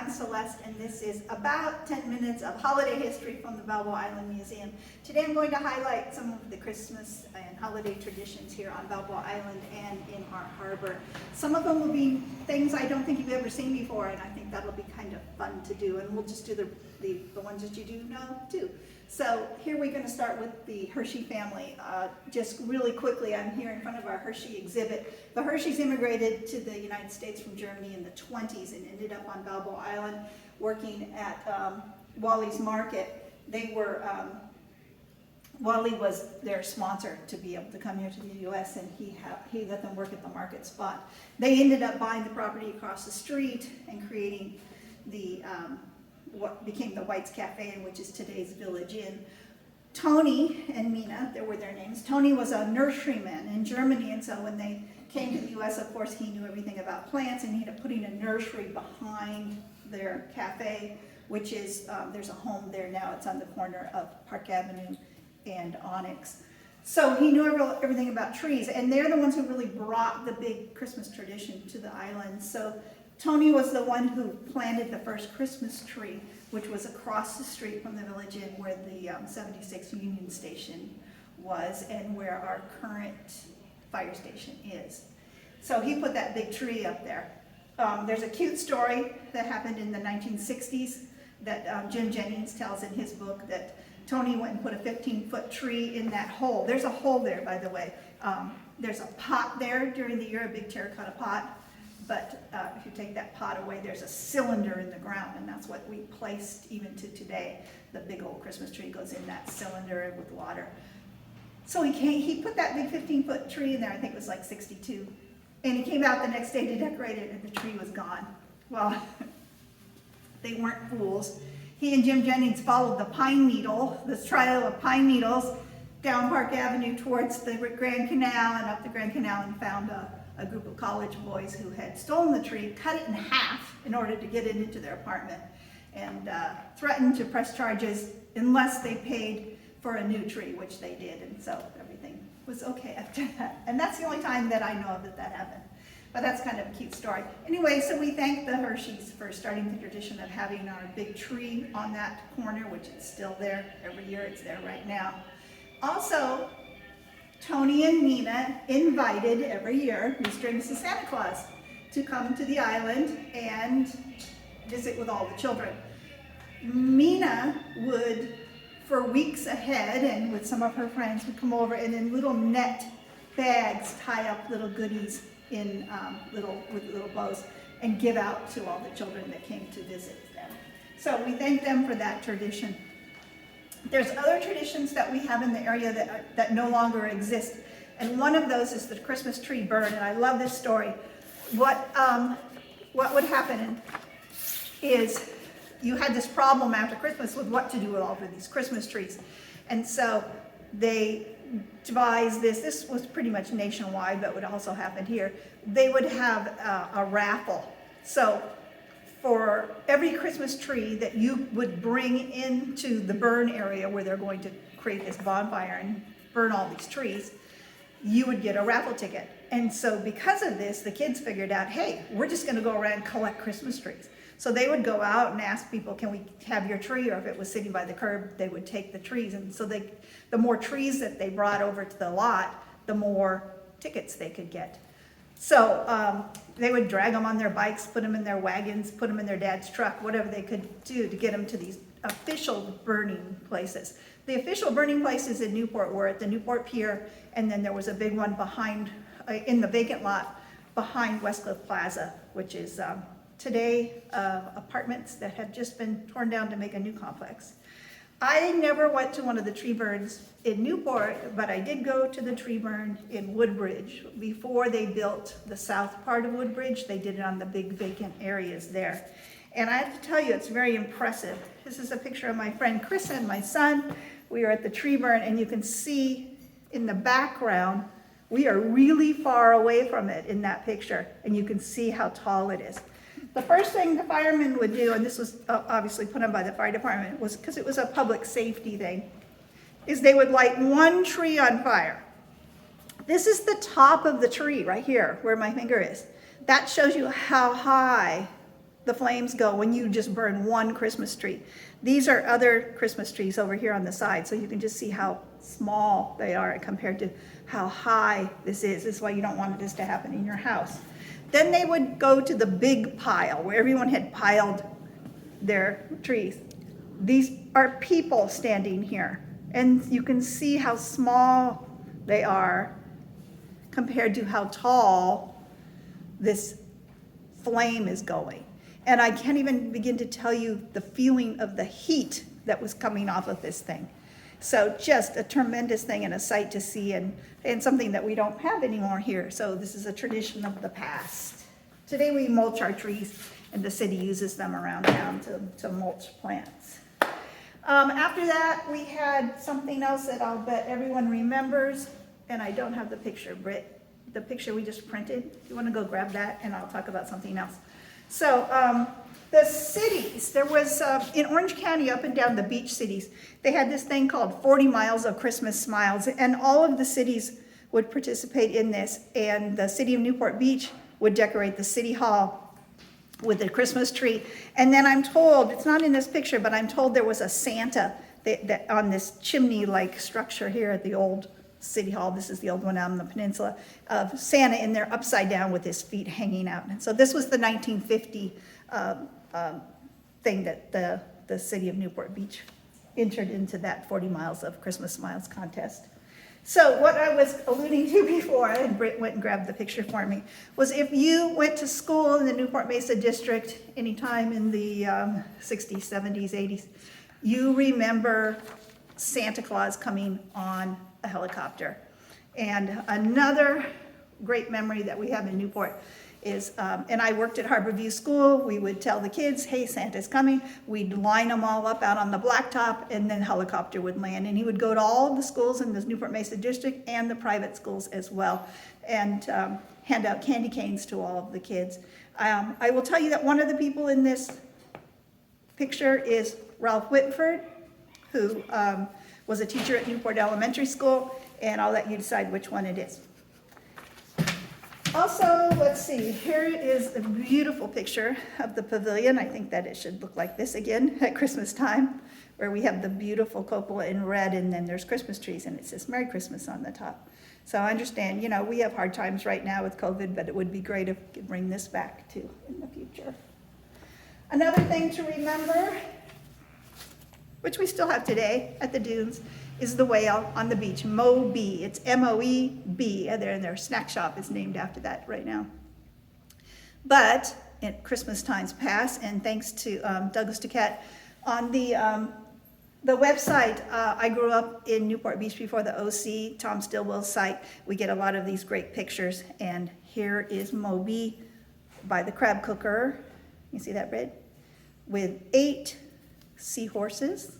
I'm Celeste, and this is about 10 minutes of holiday history from the Balboa Island Museum. Today I'm going to highlight some of the Christmas and holiday traditions here on Balboa Island and in our harbor. Some of them will be things I don't think you've ever seen before, and I think that'll be kind of fun to do, and we'll just do the ones that you do know too. So here we're going to start with the Hershey family. Just really quickly, I'm here in front of our Hershey exhibit. The Hersheys immigrated to the United States from Germany in the 20s and ended up on Balboa Island working at Wally's Market. They were, Wally was their sponsor to be able to come here to the U.S. and he let them work at the market spot. They ended up buying the property across the street and creating the what became the White's Cafe, which is today's Village Inn. Tony and Mina, there were their names. Tony was a nurseryman in Germany, and so when they came to the U.S., of course, he knew everything about plants, and he ended up putting a nursery behind their cafe, which is, there's a home there now. It's on the corner of Park Avenue and Onyx. So he knew everything about trees, and they're the ones who really brought the big Christmas tradition to the island. So Tony was the one who planted the first Christmas tree, which was across the street from the Village Inn where the 76 Union Station was and where our current fire station is. So he put that big tree up there. There's a cute story that happened in the 1960s that Jim Jennings tells in his book, that Tony went and put a 15-foot tree in that hole. There's a hole there, by the way. There's a pot there during the year, a big terracotta pot. But if you take that pot away, there's a cylinder in the ground, and that's what we placed even to today. The big old Christmas tree goes in that cylinder with water. So he put that big 15-foot tree in there, I think it was like 62. And he came out the next day to decorate it, and the tree was gone. Well, they weren't fools. He and Jim Jennings followed the pine needle, this trail of pine needles, down Park Avenue towards the Grand Canal and up the Grand Canal, and found a group of college boys who had stolen the tree, cut it in half in order to get it into their apartment, and threatened to press charges unless they paid for a new tree, which they did, and so everything was okay after that. And that's the only time that I know of that happened. But that's kind of a cute story. Anyway, so we thank the Hersheys for starting the tradition of having our big tree on that corner, which is still there every year. It's there right now. Also, Tony and Mina invited every year Mr. and Mrs. Santa Claus to come to the island and visit with all the children. Mina would, for weeks ahead, and with some of her friends, would come over and in little net bags tie up little goodies in with little bows and give out to all the children that came to visit them. So we thank them for that tradition. There's other traditions that we have in the area that no longer exist, and one of those is the Christmas tree burn, and I love this story. What would happen is you had this problem after Christmas with what to do with all of these Christmas trees, and so they devised this was pretty much nationwide, but would also happen here. They would have a raffle. So for every Christmas tree that you would bring into the burn area where they're going to create this bonfire and burn all these trees, you would get a raffle ticket. And so because of this, the kids figured out, hey, we're just gonna go around and collect Christmas trees. So they would go out and ask people, can we have your tree? Or if it was sitting by the curb, they would take the trees. And so the more trees that they brought over to the lot, the more tickets they could get. So they would drag them on their bikes, put them in their wagons, put them in their dad's truck, whatever they could do to get them to these official burning places. The official burning places in Newport were at the Newport Pier, and then there was a big one behind, in the vacant lot behind Westcliff Plaza, which is today apartments that had just been torn down to make a new complex. I never went to one of the tree burns in Newport, but I did go to the tree burn in Woodbridge. Before they built the south part of Woodbridge, they did it on the big vacant areas there. And I have to tell you, it's very impressive. This is a picture of my friend Chris and my son. We are at the tree burn, and you can see in the background, we are really far away from it in that picture, and you can see how tall it is. The first thing the firemen would do, and this was obviously put on by the fire department, was because it was a public safety thing, is they would light one tree on fire. This is the top of the tree right here, where my finger is. That shows you how high the flames go when you just burn one Christmas tree. These are other Christmas trees over here on the side, so you can just see how small they are compared to how high this is. This is why you don't want this to happen in your house. Then they would go to the big pile where everyone had piled their trees. These are people standing here, and you can see how small they are compared to how tall this flame is going. And I can't even begin to tell you the feeling of the heat that was coming off of this thing. So just a tremendous thing and a sight to see, and something that we don't have anymore here. So this is a tradition of the past. Today we mulch our trees, and the city uses them around town to mulch plants. After that, we had something else that I'll bet everyone remembers, and I don't have the picture, Britt. The picture we just printed. You want to go grab that, and I'll talk about something else. So the cities, there was, in Orange County, up and down the beach cities, they had this thing called 40 Miles of Christmas Smiles, and all of the cities would participate in this, and the city of Newport Beach would decorate the city hall with a Christmas tree. And then I'm told, it's not in this picture, but I'm told there was a Santa that on this chimney-like structure here at the old City Hall. This is the old one out on the peninsula, of Santa in there upside down with his feet hanging out. And so this was the 1950 thing that the city of Newport Beach entered into that 40 Miles of Christmas Smiles contest. So what I was alluding to before, and Britt went and grabbed the picture for me, was if you went to school in the Newport Mesa district anytime in the 60s, 70s, 80s, you remember Santa Claus coming on a helicopter. And another great memory that we have in Newport is, and I worked at Harborview School, we would tell the kids, hey, Santa's coming. We'd line them all up out on the blacktop, and then helicopter would land. And he would go to all the schools in the Newport Mesa district and the private schools as well, and hand out candy canes to all of the kids. I will tell you that one of the people in this picture is Ralph Whitford, who was a teacher at Newport Elementary School, and I'll let you decide which one it is. Also, let's see, here is a beautiful picture of the pavilion. I think that it should look like this again at Christmas time, where we have the beautiful cupola in red, and then there's Christmas trees, and it says Merry Christmas on the top. So I understand, you know, we have hard times right now with COVID, but it would be great if we could bring this back too in the future. Another thing to remember, which we still have today at the dunes, is the whale on the beach, Moe-B. It's M-O-E-B, and their snack shop is named after that right now. But at Christmas times past, and thanks to Douglas Duquette, on the website, I grew up in Newport Beach before the OC, Tom Stilwell's site. We get a lot of these great pictures, and here is Moe-B by the crab cooker. You see that, Britt? With 8 seahorses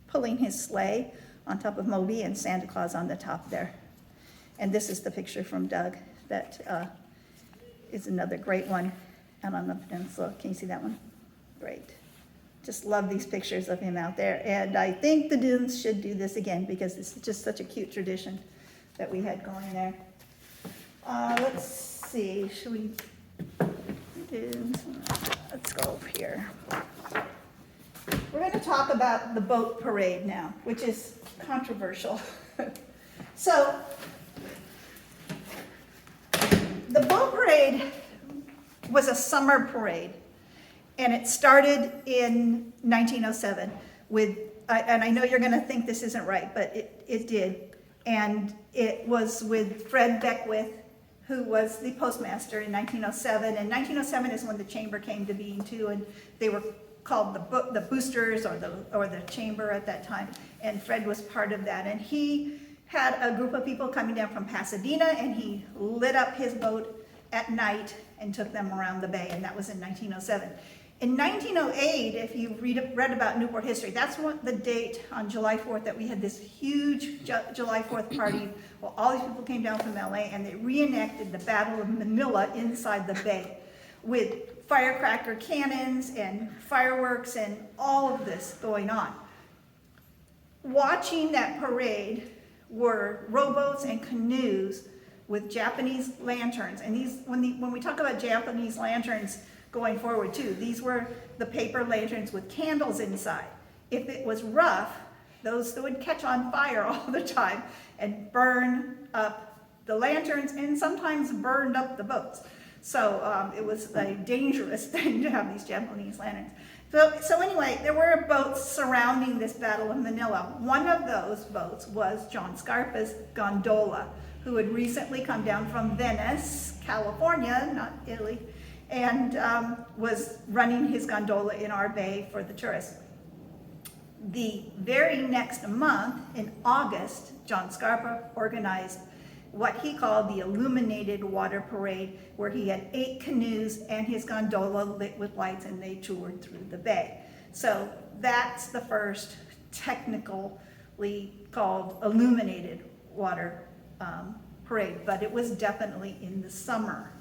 pulling his sleigh on top of Moe-B and Santa Claus on the top there. And this is the picture from Doug that is another great one out on the peninsula. Can you see that one? Great. Just love these pictures of him out there. And I think the dunes should do this again because it's just such a cute tradition that we had going there. Let's see, should we, dunes, let's go over here. We're going to talk about the boat parade now, which is controversial. So, the boat parade was a summer parade, and it started in 1907 with, and I know you're going to think this isn't right, but it did, and it was with Fred Beckwith, who was the postmaster in 1907, and 1907 is when the chamber came to being too, and they were called the boosters or the chamber at that time, and Fred was part of that. And he had a group of people coming down from Pasadena, and he lit up his boat at night and took them around the bay, and that was in 1907. In 1908, if you read about Newport history, that's what the date on July 4th that we had this huge July 4th party. Well, all these people came down from LA, and they reenacted the Battle of Manila inside the bay with firecracker cannons and fireworks and all of this going on. Watching that parade were rowboats and canoes with Japanese lanterns. And these, when we talk about Japanese lanterns, going forward too. These were the paper lanterns with candles inside. If it was rough, those would catch on fire all the time and burn up the lanterns and sometimes burned up the boats. So it was a dangerous thing to have these Japanese lanterns. So anyway, there were boats surrounding this Battle of Manila. One of those boats was John Scarpa's gondola, who had recently come down from Venice, California, not Italy, and was running his gondola in our bay for the tourists. The very next month, in August, John Scarpa organized what he called the Illuminated Water Parade, where he had 8 canoes and his gondola lit with lights, and they toured through the bay. So that's the first technically called Illuminated Water Parade, but it was definitely in the summer.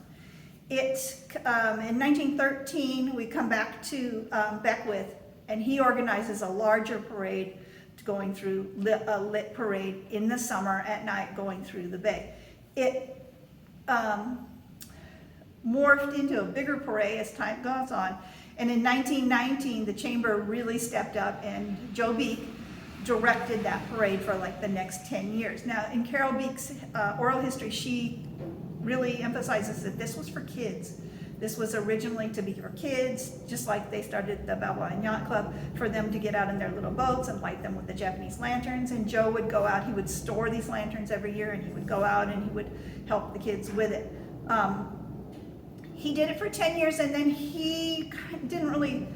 In 1913, we come back to Beckwith, and he organizes a larger parade going through a lit parade in the summer at night going through the bay. It morphed into a bigger parade as time goes on, and in 1919 the chamber really stepped up, and Joe Beek directed that parade for like the next 10 years. Now in Carol Beek's oral history, she really emphasizes that this was for kids. This was originally to be for kids, just like they started the Balboa Island Yacht Club, for them to get out in their little boats and light them with the Japanese lanterns. And Joe would go out, he would store these lanterns every year, and he would go out and he would help the kids with it. He did it for 10 years, and then he didn't really,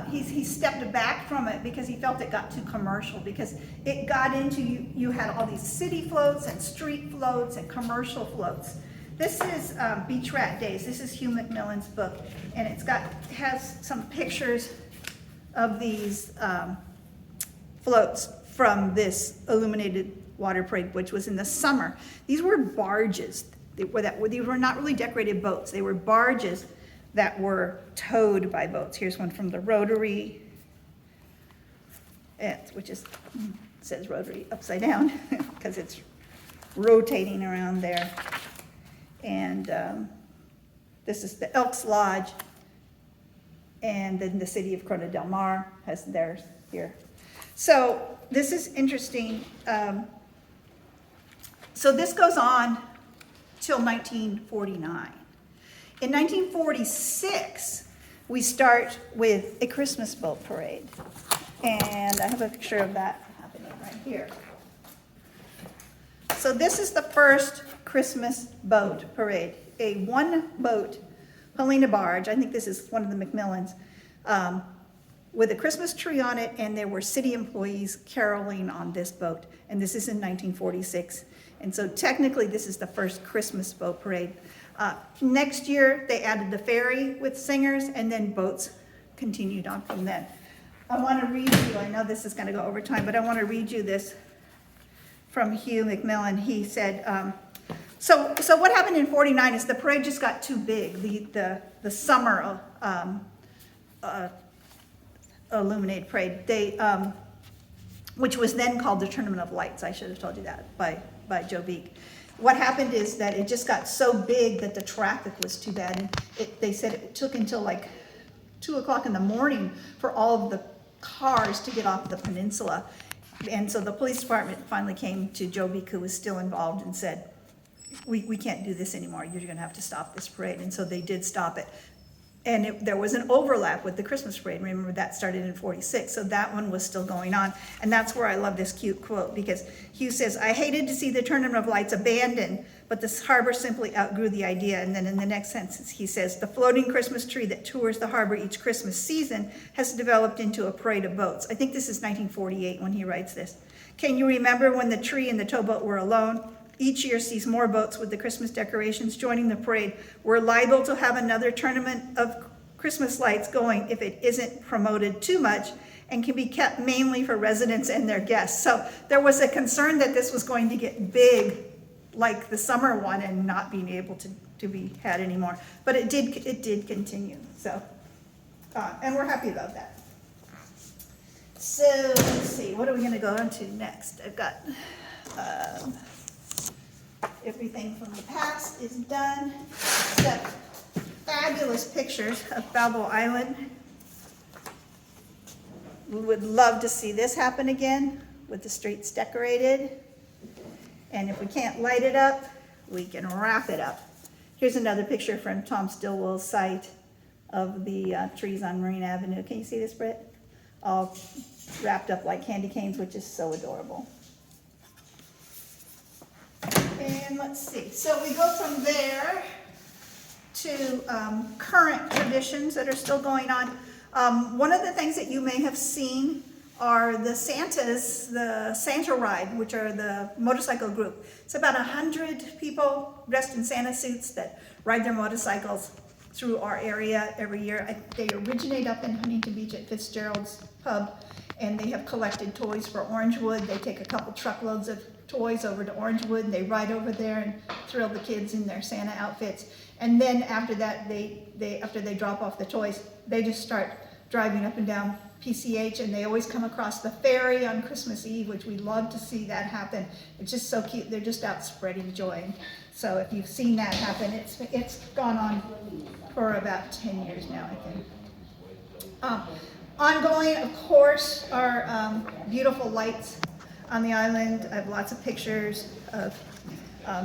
he stepped back from it because he felt it got too commercial, because it got into, you had all these city floats and street floats and commercial floats. This is Beach Rat Days. This is Hugh Macmillan's book, and it has some pictures of these floats from this Illuminated Water Parade, which was in the summer. These were barges. These were not really decorated boats. They were barges that were towed by boats. Here's one from the Rotary, which says Rotary upside down because it's rotating around there. And this is the Elks Lodge, and then the city of Corona del Mar has theirs here. So this is interesting. So this goes on till 1949. In 1946, we start with a Christmas boat parade, and I have a picture of that happening right here. So this is the first Christmas boat parade, a one-boat Helena barge. I think this is one of the Macmillans, with a Christmas tree on it, and there were city employees caroling on this boat, and this is in 1946. And so technically this is the first Christmas boat parade. Next year they added the ferry with singers, and then boats continued on from then. I want to read you, I know this is going to go over time, but I want to read you this from Hugh Macmillan. He said, so what happened in 49 is the parade just got too big. The summer illuminated parade, which was then called the Tournament of Lights. I should have told you that by Joe Beek. What happened is that it just got so big that the traffic was too bad. And they said it took until like 2 o'clock in the morning for all of the cars to get off the peninsula. And so the police department finally came to Joe Beek, who was still involved, and said, we can't do this anymore. You're going to have to stop this parade. And so they did stop it. And there was an overlap with the Christmas parade. Remember, that started in 46, so that one was still going on. And that's where I love this cute quote, because Hugh says, I hated to see the Tournament of Lights abandoned, but this harbor simply outgrew the idea. And then in the next sentence, he says, the floating Christmas tree that tours the harbor each Christmas season has developed into a parade of boats. I think this is 1948 when he writes this. Can you remember when the tree and the towboat were alone? Each year sees more boats with the Christmas decorations joining the parade. We're liable to have another tournament of Christmas lights going if it isn't promoted too much and can be kept mainly for residents and their guests. So there was a concern that this was going to get big like the summer one and not being able to be had anymore. But it did continue. So, and we're happy about that. So let's see, what are we gonna go on to next? I've got, everything from the past is done, except fabulous pictures of Balboa Island. We would love to see this happen again with the streets decorated. And if we can't light it up, we can wrap it up. Here's another picture from Tom Stilwell's site of the trees on Marine Avenue. Can you see this, Britt? All wrapped up like candy canes, which is so adorable. And let's see, so we go from there to current traditions that are still going on. One of the things that you may have seen are the Santa ride, which are the motorcycle group. It's about 100 people dressed in Santa suits that ride their motorcycles through our area every year. They originate up in Huntington Beach at Fitzgerald's Pub, and they have collected toys for Orangewood. They take a couple truckloads of toys over to Orangewood, and they ride over there and thrill the kids in their Santa outfits. And then after that, after they drop off the toys, they just start driving up and down PCH, and they always come across the ferry on Christmas Eve, which we love to see that happen. It's just so cute. They're just out spreading joy. So if you've seen that happen, it's gone on for about 10 years now, I think. Ongoing, of course, are beautiful lights on the island. I have lots of pictures of,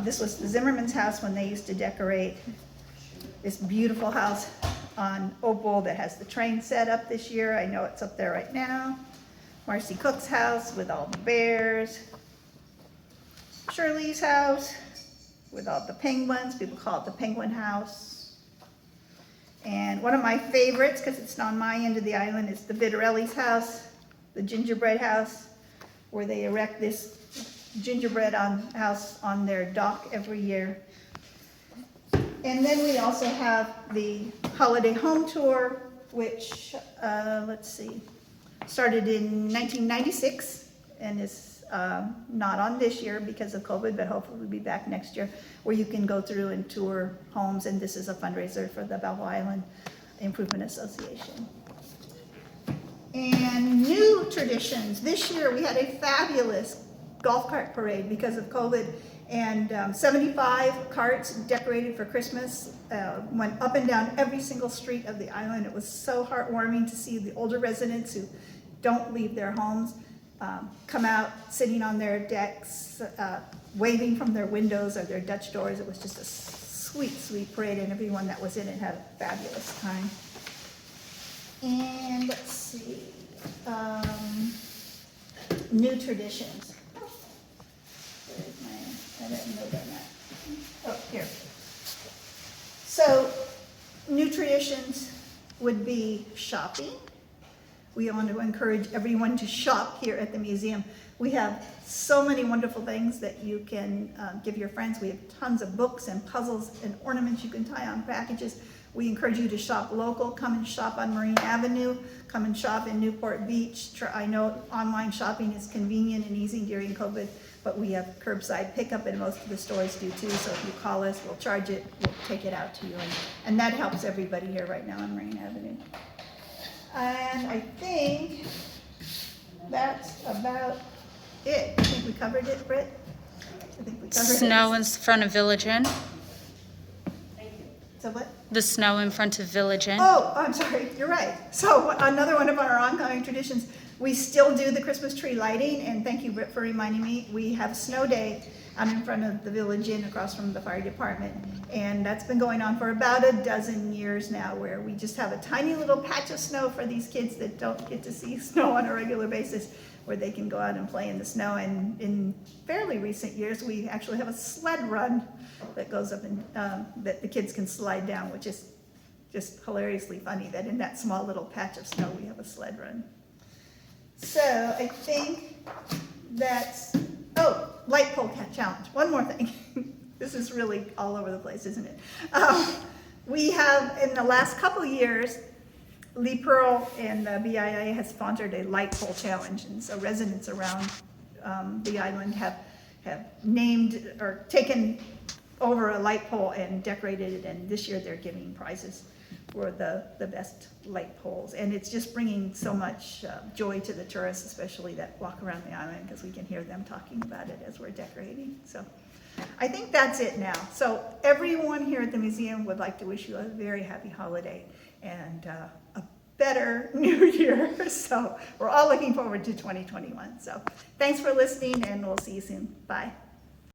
this was the Zimmerman's house when they used to decorate this beautiful house on Opal that has the train set up this year. I know it's up there right now. Marcy Cook's house with all the bears. Shirley's house with all the penguins. People call it the Penguin House. And one of my favorites, because it's on my end of the island, is the Vitarelli's house, the gingerbread house, where they erect this gingerbread house on their dock every year. And then we also have the Holiday Home Tour, which, let's see, started in 1996 and is not on this year because of COVID, but hopefully we'll be back next year, where you can go through and tour homes, and this is a fundraiser for the Balboa Island Improvement Association. And new traditions. This year we had a fabulous golf cart parade because of COVID, and 75 carts decorated for Christmas went up and down every single street of the island. It was so heartwarming to see the older residents who don't leave their homes come out, sitting on their decks, waving from their windows or their Dutch doors. It was just a sweet, sweet parade, and everyone that was in it had a fabulous time. And let's see, new traditions. I didn't know that. Oh, here. So, new traditions would be shopping. We want to encourage everyone to shop here at the museum. We have so many wonderful things that you can give your friends. We have tons of books and puzzles and ornaments you can tie on packages. We encourage you to shop local. Come and shop on Marine Avenue. Come and shop in Newport Beach. I know online shopping is convenient and easy during COVID, but we have curbside pickup, and most of the stores do too. So if you call us, we'll charge it, we'll take it out to you. And that helps everybody here right now on Marine Avenue. And I think that's about it. I think we covered it, Britt? I think we covered it. Snow in front of Village Inn. So what? The snow in front of Village Inn. Oh, I'm sorry, you're right. So another one of our ongoing traditions, we still do the Christmas tree lighting, and thank you, Britt, for reminding me. We have Snow Day out in front of the Village Inn across from the fire department, and that's been going on for about a dozen years now, where we just have a tiny little patch of snow for these kids that don't get to see snow on a regular basis, where they can go out and play in the snow. And in fairly recent years, we actually have a sled run that goes up and that the kids can slide down, which is just hilariously funny that in that small little patch of snow we have a sled run. So I think that's, light pole challenge. One more thing. This is really all over the place, isn't it? We have, in the last couple years, Lee Pearl and the BIA has sponsored a light pole challenge, and so residents around the island have named or taken over a light pole and decorated it, and this year they're giving prizes for the best light poles. And it's just bringing so much joy to the tourists, especially that walk around the island, because we can hear them talking about it as we're decorating. So I think that's it now. So everyone here at the museum would like to wish you a very happy holiday and a better new year. So we're all looking forward to 2021. So thanks for listening, and we'll see you soon. Bye.